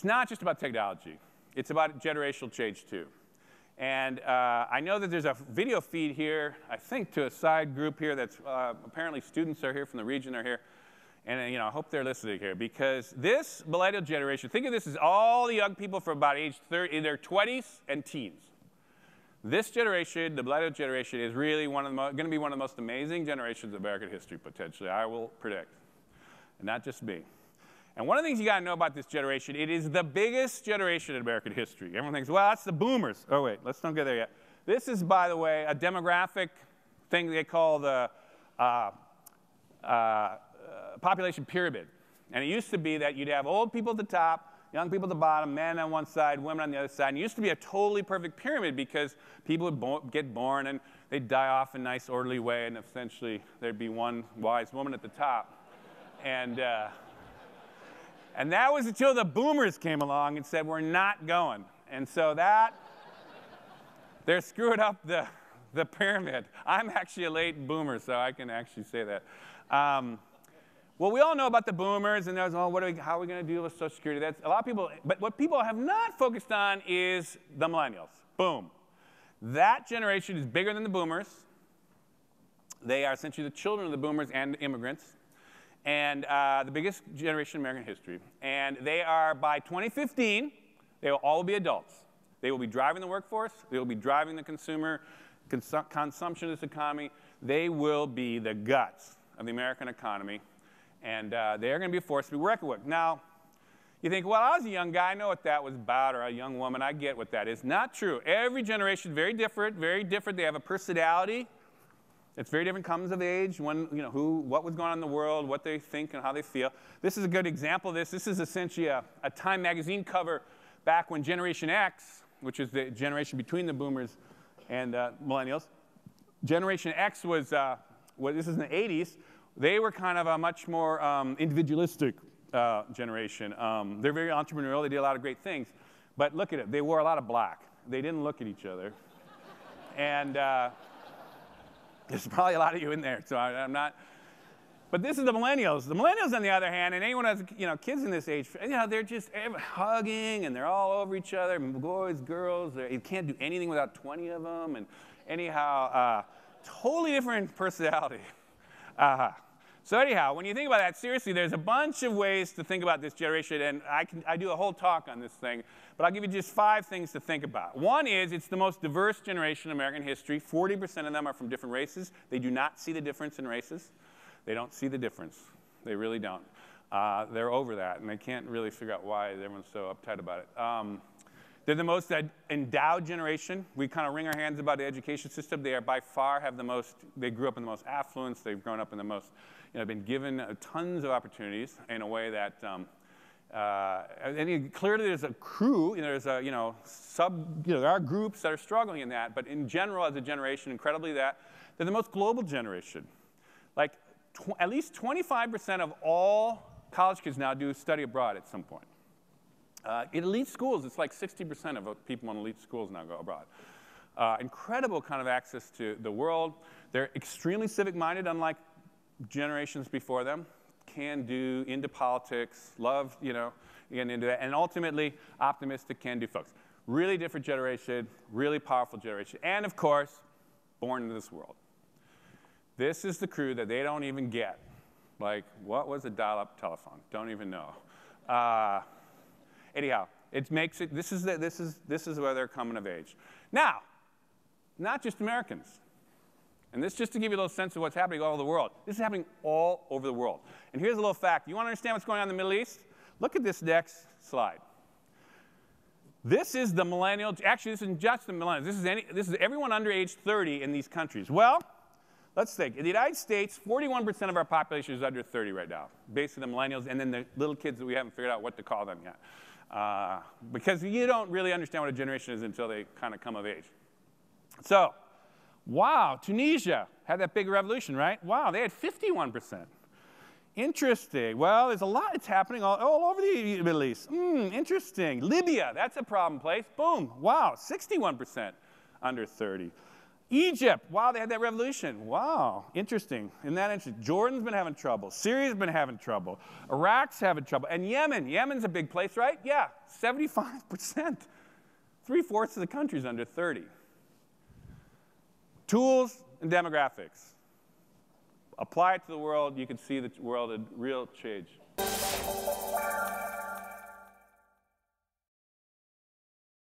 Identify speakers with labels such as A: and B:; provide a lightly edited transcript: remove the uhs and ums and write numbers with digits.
A: it's not just about technology. It's about generational change, too. And I know that there's a video feed here, I think, to a side group here that's apparently students are here from the region are here. And I hope they're listening here, because this millennial generation, think of this as all the young people from about age 30, in their 20s and teens. This generation, the millennial generation, is really going to be one of the most amazing generations of American history, potentially, I will predict. And not just me. And one of the things you got to know about this generation, it is the biggest generation in American history. Everyone thinks, well, that's the boomers. Oh, wait, let's not get there yet. This is, by the way, a demographic thing they call the population pyramid. And it used to be that you'd have old people at the top, young people at the bottom, men on one side, women on the other side. And it used to be a totally perfect pyramid because people would get born and they'd die off in a nice, orderly way, and essentially there'd be one wise woman at the top. And that was until the boomers came along and said, we're not going. And so they're screwing up the pyramid. I'm actually a late boomer, so I can actually say that. Well, we all know about the boomers, and there's, how are we going to deal with Social Security? That's a lot of people, but what people have not focused on is the millennials. Boom. That generation is bigger than the boomers. They are essentially the children of the boomers and immigrants. And the biggest generation in American history. And they are, by 2015, they will all be adults. They will be driving the workforce. They will be driving the consumptionist economy. They will be the guts of the American economy. And they are going to be a force to be reckoned with. Now, you think, well, I was a young guy. I know what that was about, or a young woman. I get what that is. Not true. Every generation is very different, very different. They have a personality. It's very different, comes of age, when, what was going on in the world, what they think and how they feel. This is a good example of this. This is essentially a Time magazine cover back when Generation X, which is the generation between the boomers and millennials. Generation X was, this is in the 80s. They were kind of a much more individualistic generation. They're very entrepreneurial. They did a lot of great things. But look at it. They wore a lot of black. They didn't look at each other. And there's probably a lot of you in there, so I'm not. But this is the millennials. The millennials, on the other hand, and anyone who has kids in this age, they're just hugging, and they're all over each other, boys, girls. You can't do anything without 20 of them. And anyhow, totally different personality. So anyhow, when you think about that, seriously, there's a bunch of ways to think about this generation, and I do a whole talk on this thing, but I'll give you just 5 things to think about. One is it's the most diverse generation in American history. 40% of them are from different races. They do not see the difference in races. They don't see the difference. They really don't. They're over that, and they can't really figure out why everyone's so uptight about it. They're the most endowed generation. We kind of wring our hands about the education system. They are by far have the most, they grew up in the most affluence. They've grown up in the most, been given tons of opportunities in a way that, clearly there's a crew, there's a, there are groups that are struggling in that, but in general, as a generation, incredibly they're the most global generation. Like, at least 25% of all college kids now do study abroad at some point. In elite schools, it's like 60% of people in elite schools now go abroad. Incredible kind of access to the world. They're extremely civic-minded, unlike generations before them. Can do, into politics, love, get into that. And ultimately, optimistic, can-do folks. Really different generation, really powerful generation. And, of course, born into this world. This is the crew that they don't even get. Like, what was a dial-up telephone? Don't even know. Anyhow, it makes it. This is where they're coming of age. Now, not just Americans, and this just to give you a little sense of what's happening all over the world. This is happening all over the world. And here's a little fact. You want to understand what's going on in the Middle East? Look at this next slide. This is the millennial. Actually, this isn't just the millennials. This is everyone under age 30 in these countries. Well, let's think. In the United States, 41% of our population is under 30 right now. Basically, the millennials, and then the little kids that we haven't figured out what to call them yet. Because you don't really understand what a generation is until they kind of come of age. So, wow, Tunisia had that big revolution, right? Wow, they had 51%. Interesting. Well, there's a lot that's happening all over the Middle East. Interesting. Libya, that's a problem place. Boom. Wow, 61% under 30. Egypt, wow, they had that revolution. Wow, interesting. Isn't that interesting? Jordan's been having trouble. Syria's been having trouble. Iraq's having trouble. And Yemen, Yemen's a big place, right? Yeah, 75%. 3/4 of the country's under 30. Tools and demographics. Apply it to the world, you can see the world in real change.